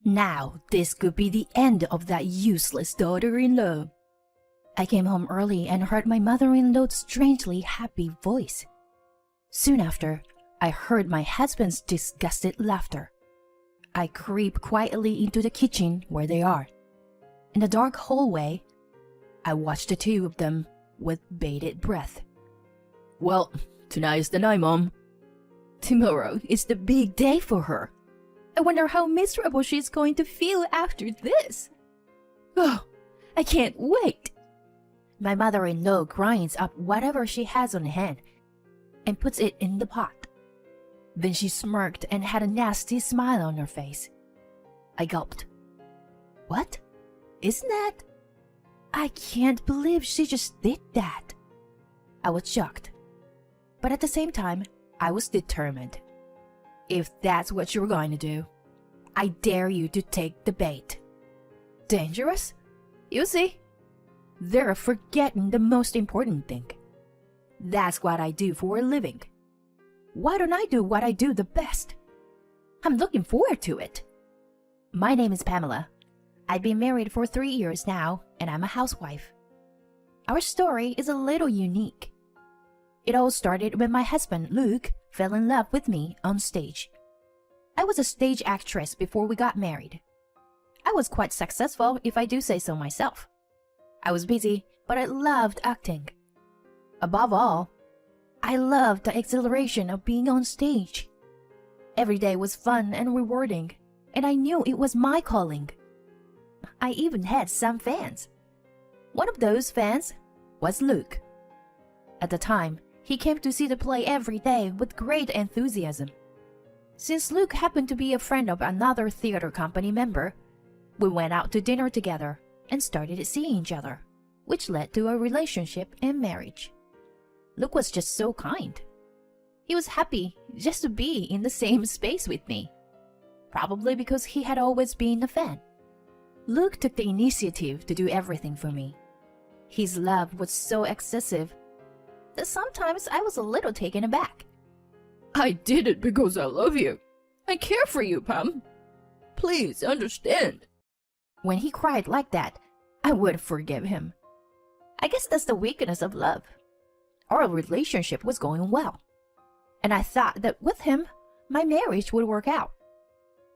Now this could be the end of that useless daughter-in-law. I came home early and heard my mother-in-law's strangely happy voice. Soon after, I heard my husband's disgusted laughter. I creep quietly into the kitchen where they are. In the dark hallway, I watched the two of them with bated breath. Well, tonight's the night, Mom. Tomorrow is the big day for her. I wonder how miserable she's going to feel after this. Oh, I can't wait. My mother-in-law grinds up whatever she has on hand and puts it in the pot. Then she smirked and had a nasty smile on her face. I gulped. What? Isn't that? I can't believe she just did that. I was shocked. But at the same time, I was determined. If that's what you're going to do, I dare you to take the bait. Dangerous? You see? They're forgetting the most important thing. That's what I do for a living. Why don't I do what I do the best? I'm looking forward to it. My name is Pamela. I've been married for 3 years now, and I'm a housewife. Our story is a little unique. It all started when my husband, Luke, fell in love with me on stage. I was a stage actress before we got married. I was quite successful, if I do say so myself. I was busy, but I loved acting. Above all, I loved the exhilaration of being on stage. Every day was fun and rewarding, and I knew it was my calling. I even had some fans. One of those fans was Luke. At the time, he came to see the play every day with great enthusiasm. Since Luke happened to be a friend of another theater company member, we went out to dinner together and started seeing each other, which led to a relationship and marriage. Luke was just so kind. He was happy just to be in the same space with me, probably because he had always been a fan. Luke took the initiative to do everything for me. His love was so excessive that sometimes I was a little taken aback. I did it because I love you. I care for you, Pam. Please understand. When he cried like that, I would forgive him. I guess that's the weakness of love. Our relationship was going well, and I thought that with him, my marriage would work out.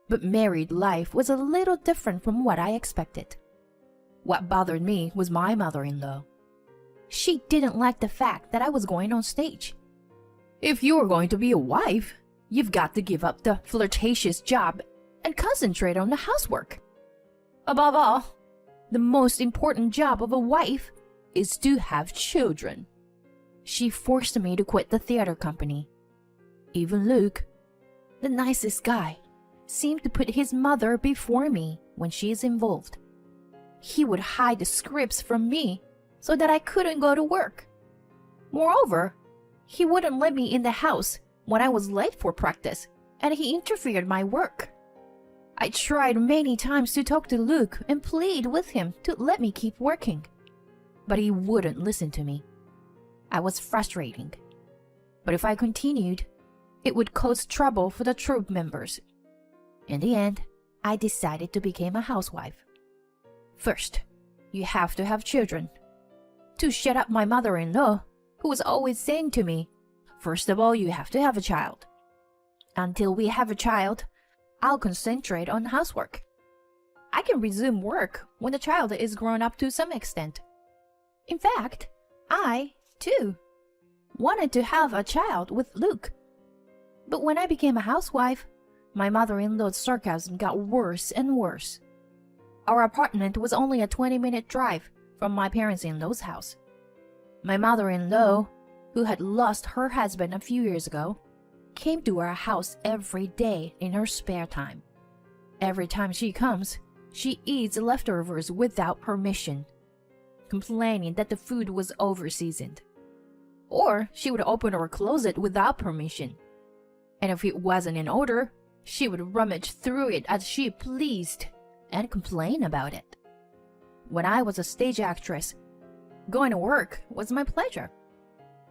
But married life was a little different from what I expected. What bothered me was my mother-in-law. She didn't like the fact that I was going on stage. If you're going to be a wife, you've got to give up the flirtatious job and concentrate on the housework. Above all, the most important job of a wife is to have children. She forced me to quit the theater company. Even Luke, the nicest guy, seemed to put his mother before me when she is involved. He would hide the scripts from me so that I couldn't go to work. Moreover, he wouldn't let me in the house when I was late for practice, and he interfered my work. I tried many times to talk to Luke and plead with him to let me keep working, but he wouldn't listen to me. I was frustrating, but if I continued, it would cause trouble for the troupe members. In the end, I decided to become a housewife. First, you have to have children. To shut up my mother-in-law, who was always saying to me, first of all, you have to have a child. Until we have a child, I'll concentrate on housework. I can resume work when the child is grown up to some extent. In fact, I, too, wanted to have a child with Luke. But when I became a housewife, my mother-in-law's sarcasm got worse and worse. Our apartment was only a 20-minute drive from my parents-in-law's house. My mother-in-law, who had lost her husband a few years ago, came to our house every day in her spare time. Every time she comes, she eats leftovers without permission, complaining that the food was over-seasoned. Or she would open or close it without permission. And if it wasn't in order, she would rummage through it as she pleased and complain about it. When I was a stage actress, going to work was my pleasure.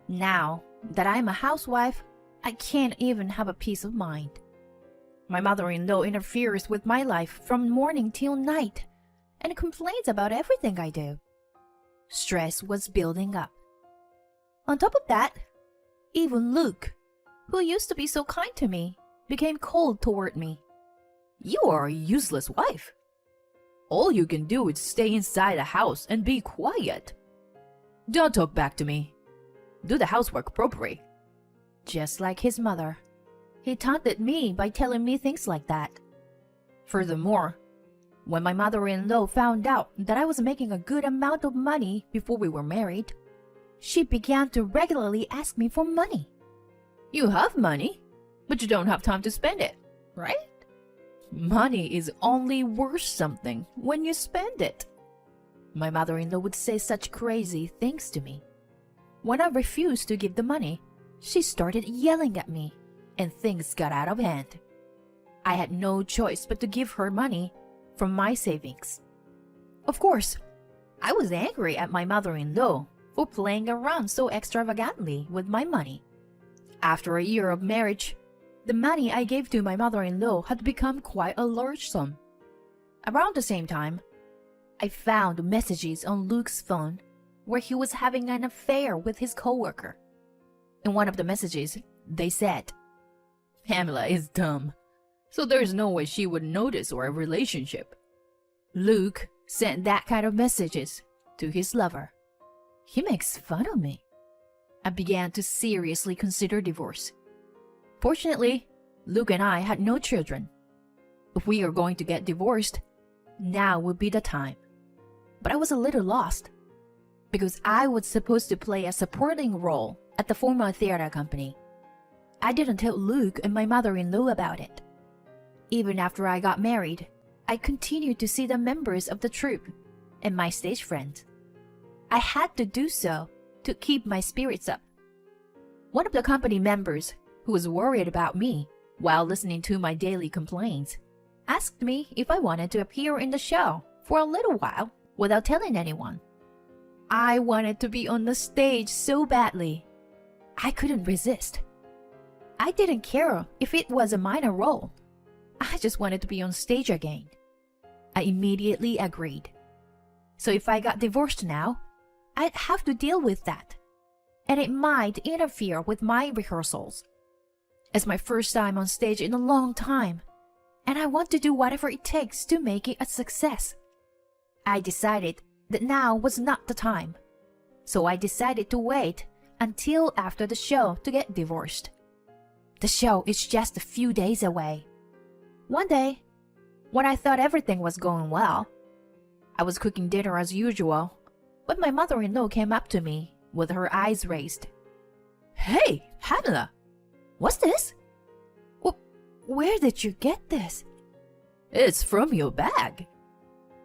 Now that I'm a housewife, I can't even have a peace of mind. My mother-in-law interferes with my life from morning till night and complains about everything I do. Stress was building up. On top of that, even Luke, who used to be so kind to me, became cold toward me. You are a useless wife. All you can do is stay inside the house and be quiet. Don't talk back to me. Do the housework properly. Just like his mother, he taunted me by telling me things like that. Furthermore, when my mother-in-law found out that I was making a good amount of money before we were married, she began to regularly ask me for money. You have money, but you don't have time to spend it, right? Money is only worth something when you spend it. My mother-in-law would say such crazy things to me. When I refused to give the money, she started yelling at me, and things got out of hand. I had no choice but to give her money from my savings. Of course, I was angry at my mother-in-law for playing around so extravagantly with my money. After a year of marriage, the money I gave to my mother-in-law had become quite a large sum. Around the same time, I found messages on Luke's phone where he was having an affair with his coworker. In one of the messages, they said, Pamela is dumb, so there's no way she would notice our relationship. Luke sent that kind of messages to his lover. He makes fun of me. I began to seriously consider divorce. Fortunately, Luke and I had no children. If we are going to get divorced, now would be the time. But I was a little lost, because I was supposed to play a supporting role at the former theater company. I didn't tell Luke and my mother-in-law about it. Even after I got married, I continued to see the members of the troupe and my stage friends. I had to do so to keep my spirits up. One of the company members, who was worried about me while listening to my daily complaints, asked me if I wanted to appear in the show for a little while without telling anyone. I wanted to be on the stage so badly. I couldn't resist. I didn't care if it was a minor role. I just wanted to be on stage again. I immediately agreed. So if I got divorced now, I'd have to deal with that, and it might interfere with my rehearsals. It's my first time on stage in a long time, and I want to do whatever it takes to make it a success. I decided that now was not the time, so I decided to wait until after the show to get divorced. The show is just a few days away. One day, when I thought everything was going well, I was cooking dinner as usual, when my mother-in-law came up to me with her eyes raised. Hey, Pamela! What's this? Where did you get this? It's from your bag.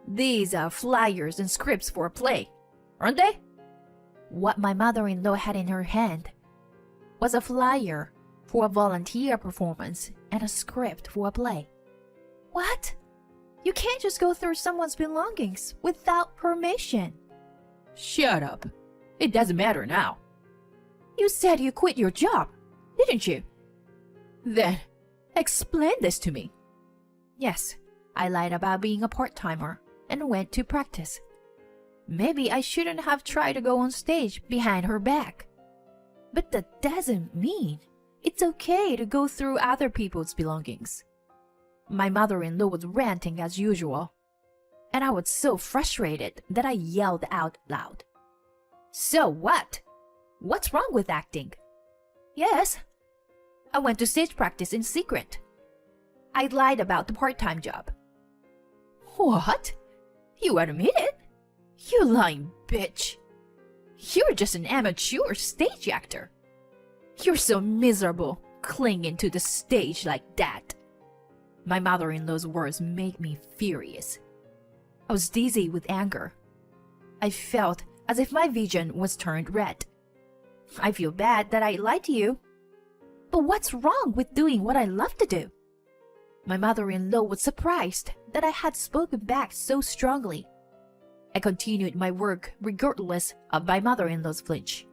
These are flyers and scripts for a play, aren't they? What my mother-in-law had in her hand was a flyer for a volunteer performance and a script for a play. What? You can't just go through someone's belongings without permission. Shut up. It doesn't matter now. You said you quit your job, didn't you? Then, explain this to me. Yes, I lied about being a part-timer and went to practice. Maybe I shouldn't have tried to go on stage behind her back. But that doesn't mean it's okay to go through other people's belongings. My mother-in-law was ranting as usual, and I was so frustrated that I yelled out loud. So what? What's wrong with acting? Yes, I went to stage practice in secret. I lied about the part-time job. What? You admit it? You lying bitch. You're just an amateur stage actor. You're so miserable clinging to the stage like that. My mother-in-law's words made me furious. I was dizzy with anger. I felt as if my vision was turned red. I feel bad that I lied to you. But what's wrong with doing what I love to do? My mother-in-law was surprised that I had spoken back so strongly. I continued my work regardless of my mother-in-law's flinch.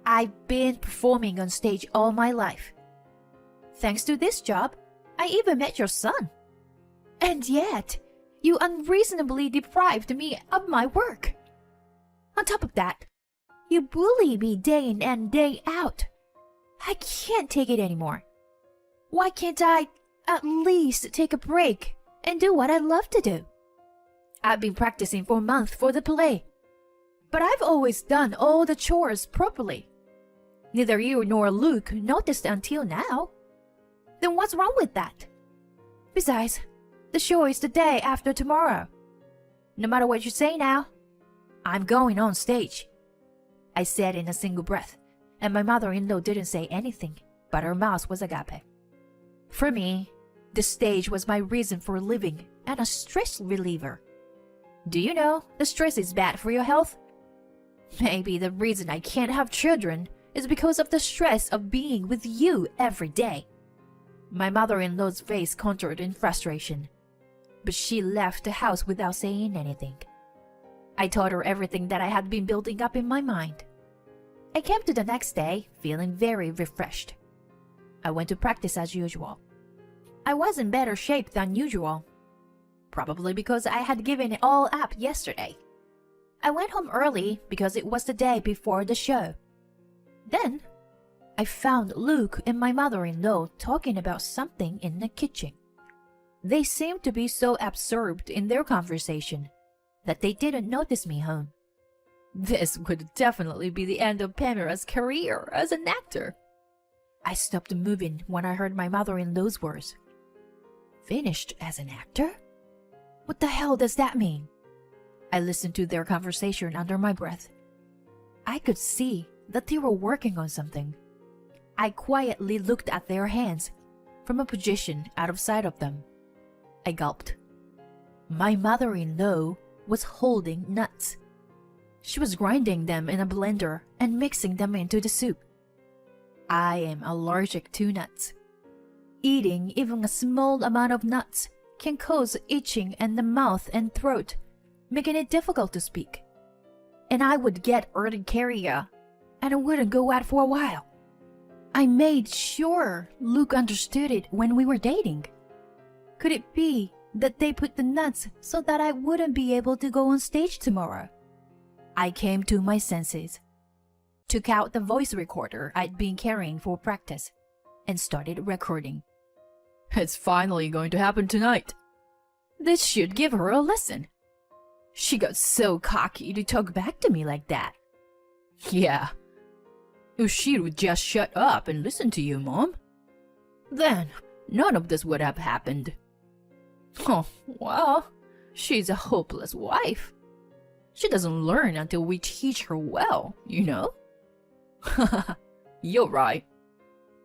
I've been performing on stage all my life. Thanks to this job, I even met your son. And yet, you unreasonably deprived me of my work. On top of that, you bully me day in and day out. I can't take it anymore. Why can't I at least take a break and do what I love to do? I've been practicing for a month for the play, but I've always done all the chores properly. Neither you nor Luke noticed until now. Then what's wrong with that? Besides, the show is the day after tomorrow. No matter what you say now, I'm going on stage. I said in a single breath, and my mother-in-law didn't say anything, but her mouth was agape. For me, the stage was my reason for living and a stress reliever. Do you know the stress is bad for your health? Maybe the reason I can't have children is because of the stress of being with you every day. My mother-in-law's face contoured in frustration, but she left the house without saying anything. I told her everything that I had been building up in my mind. I came to the next day feeling very refreshed. I went to practice as usual. I was in better shape than usual, probably because I had given it all up yesterday. I went home early because it was the day before the show. Then, I found Luke and my mother-in-law talking about something in the kitchen. They seemed to be so absorbed in their conversation that they didn't notice me home. This would definitely be the end of Pamela's career as an actor. I stopped moving when I heard my mother-in-law's words. Finished as an actor? What the hell does that mean? I listened to their conversation under my breath. I could see that they were working on something. I quietly looked at their hands from a position out of sight of them. I gulped. My mother-in-law was holding nuts. She was grinding them in a blender and mixing them into the soup. I am allergic to nuts. Eating even a small amount of nuts can cause itching in the mouth and throat, making it difficult to speak. And I would get urticaria, and it wouldn't go out for a while. I made sure Luke understood it when we were dating. Could it be that they put the nuts so that I wouldn't be able to go on stage tomorrow? I came to my senses, took out the voice recorder I'd been carrying for practice, and started recording. It's finally going to happen tonight. This should give her a lesson. She got so cocky to talk back to me like that. Yeah. If she would just shut up and listen to you, Mom, then none of this would have happened. Oh, well, she's a hopeless wife. She doesn't learn until we teach her well, you know? You're right.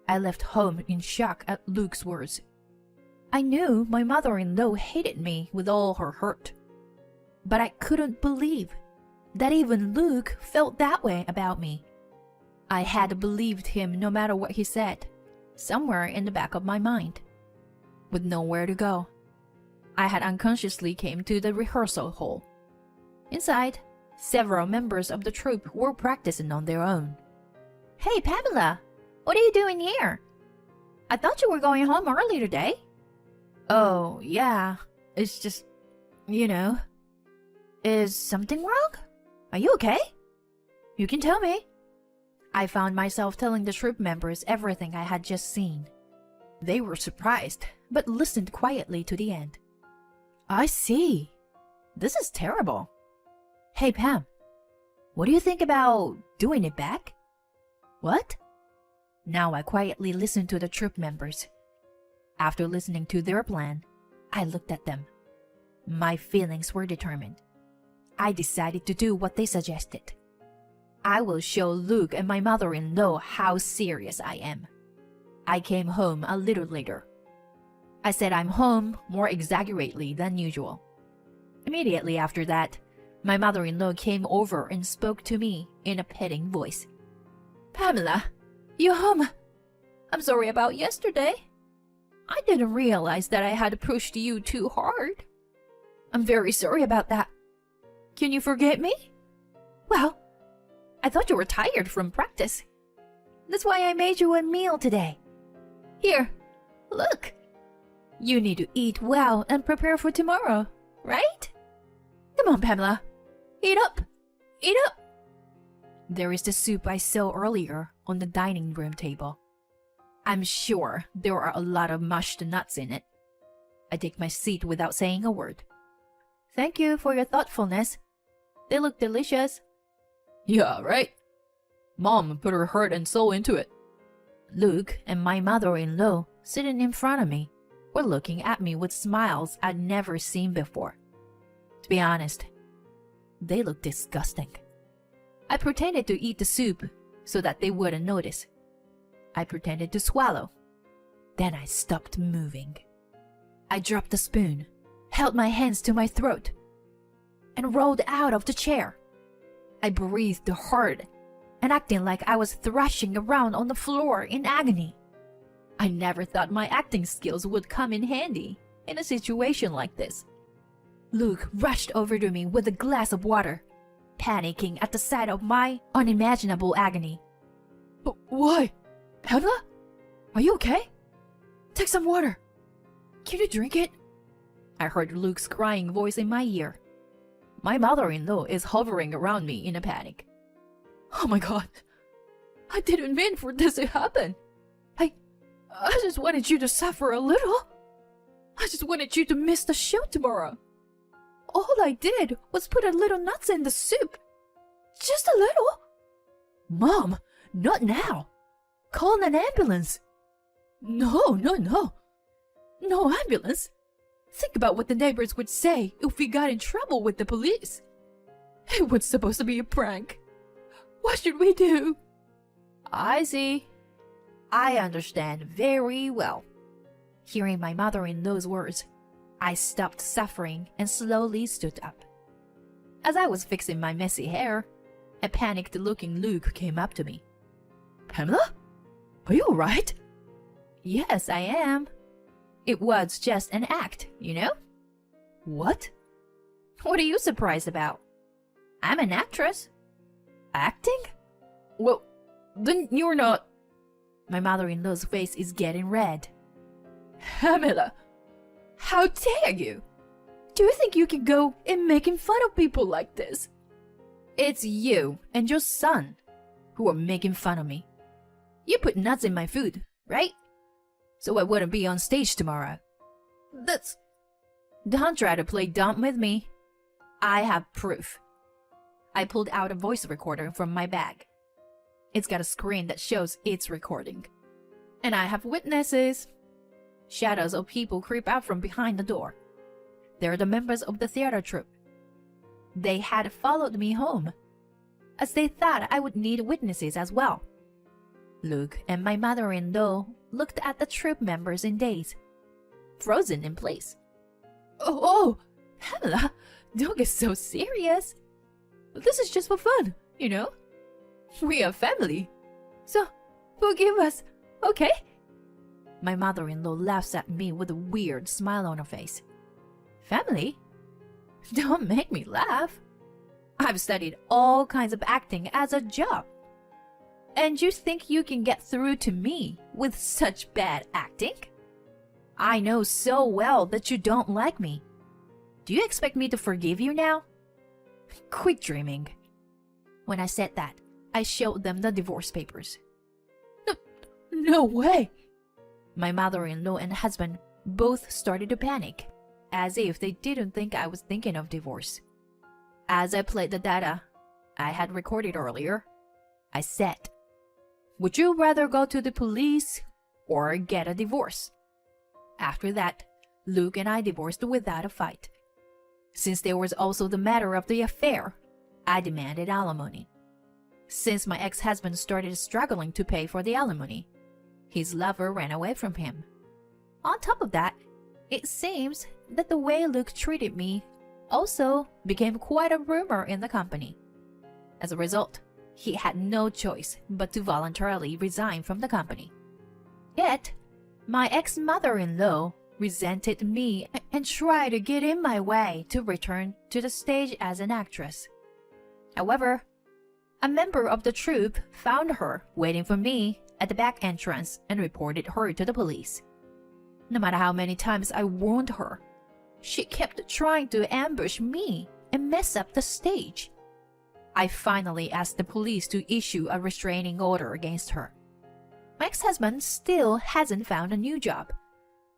I left home in shock at Luke's words. I knew my mother-in-law hated me with all her heart, but I couldn't believe that even Luke felt that way about me. I had believed him no matter what he said, somewhere in the back of my mind. With nowhere to go, I had unconsciously came to the rehearsal hall. Inside, several members of the troupe were practicing on their own. Hey, Pamela, what are you doing here? I thought you were going home early today. Oh, yeah, it's just, you know. Is something wrong? Are you okay? You can tell me. I found myself telling the troupe members everything I had just seen. They were surprised, but listened quietly to the end. I see. This is terrible. Hey, Pam, what do you think about doing it back? What? Now I quietly listened to the troupe members. After listening to their plan, I looked at them. My feelings were determined. I decided to do what they suggested. I will show Luke and my mother-in-law how serious I am. I came home a little later. I said I'm home more exaggerately than usual. Immediately after that, my mother-in-law came over and spoke to me in a petting voice. Pamela, you home? I'm sorry about yesterday. I didn't realize that I had pushed you too hard. I'm very sorry about that. Can you forgive me? Well, I thought you were tired from practice. That's why I made you a meal today. Here, look. You need to eat well and prepare for tomorrow, right? Come on, Pamela. Eat up! Eat up! There is the soup I saw earlier on the dining room table. I'm sure there are a lot of mashed nuts in it. I take my seat without saying a word. Thank you for your thoughtfulness. They look delicious. Yeah, right? Mom put her heart and soul into it. Luke and my mother-in-law, sitting in front of me, were looking at me with smiles I'd never seen before. To be honest, they looked disgusting. I pretended to eat the soup so that they wouldn't notice. I pretended to swallow. Then I stopped moving. I dropped the spoon, held my hands to my throat, and rolled out of the chair. I breathed hard and acting like I was thrashing around on the floor in agony. I never thought my acting skills would come in handy in a situation like this. Luke rushed over to me with a glass of water, panicking at the sight of my unimaginable agony. Why? Pamela? Are you okay? Take some water. Can you drink it? I heard Luke's crying voice in my ear. My mother-in-law is hovering around me in a panic. Oh my god. I didn't mean for this to happen. I just wanted you to suffer a little. I just wanted you to miss the show tomorrow. All I did was put a little nuts in the soup. Just a little. Mom, not now. Call an ambulance. No. No ambulance. Think about what the neighbors would say if we got in trouble with the police. It was supposed to be a prank. What should we do? I see. I understand very well. Hearing my mother-in-law's words, I stopped suffering and slowly stood up. As I was fixing my messy hair, a panicked-looking Luke came up to me. Pamela? Are you alright? Yes, I am. It was just an act, you know? What? What are you surprised about? I'm an actress. Acting? Well, then you're not. My mother-in-law's face is getting red. Pamela, how dare you? Do you think you can go in making fun of people like this? It's you and your son who are making fun of me. You put nuts in my food, right? So I wouldn't be on stage tomorrow. That's... Don't try to play dumb with me. I have proof. I pulled out a voice recorder from my bag. It's got a screen that shows it's recording. And I have witnesses. Shadows of people creep out from behind the door. They're the members of the theater troupe. They had followed me home, as they thought I would need witnesses as well. Luke and my mother-in-law looked at the troupe members in daze, frozen in place. Oh, Pamela, don't get so serious. This is just for fun, you know? We are family. So, forgive us, okay? My mother-in-law laughs at me with a weird smile on her face. Family? Don't make me laugh. I've studied all kinds of acting as a job. And you think you can get through to me with such bad acting? I know so well that you don't like me. Do you expect me to forgive you now? Quit dreaming. When I said that, I showed them the divorce papers. No way! My mother-in-law and husband both started to panic, as if they didn't think I was thinking of divorce. As I played the data I had recorded earlier, I said, "Would you rather go to the police or get a divorce?" After that, Luke and I divorced without a fight. Since there was also the matter of the affair, I demanded alimony. Since my ex-husband started struggling to pay for the alimony, his lover ran away from him. On top of that, it seems that the way Luke treated me also became quite a rumor in the company. As a result, he had no choice but to voluntarily resign from the company. Yet, my ex-mother-in-law resented me and tried to get in my way to return to the stage as an actress. However, a member of the troupe found her waiting for me at the back entrance and reported her to the police. No matter how many times I warned her, she kept trying to ambush me and mess up the stage. I finally asked the police to issue a restraining order against her. My ex-husband still hasn't found a new job,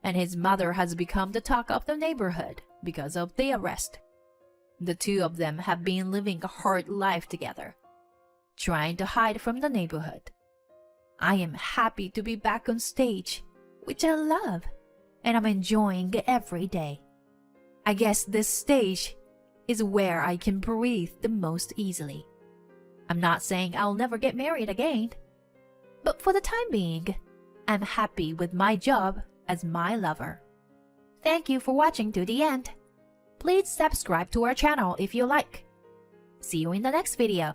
and his mother has become the talk of the neighborhood because of the arrest. The two of them have been living a hard life together, trying to hide from the neighborhood. I am happy to be back on stage, which I love, and I'm enjoying it every day. I guess this stage is where I can breathe the most easily. I'm not saying I'll never get married again, but for the time being, I'm happy with my job as my lover. Thank you for watching to the end. Please subscribe to our channel if you like. See you in the next video.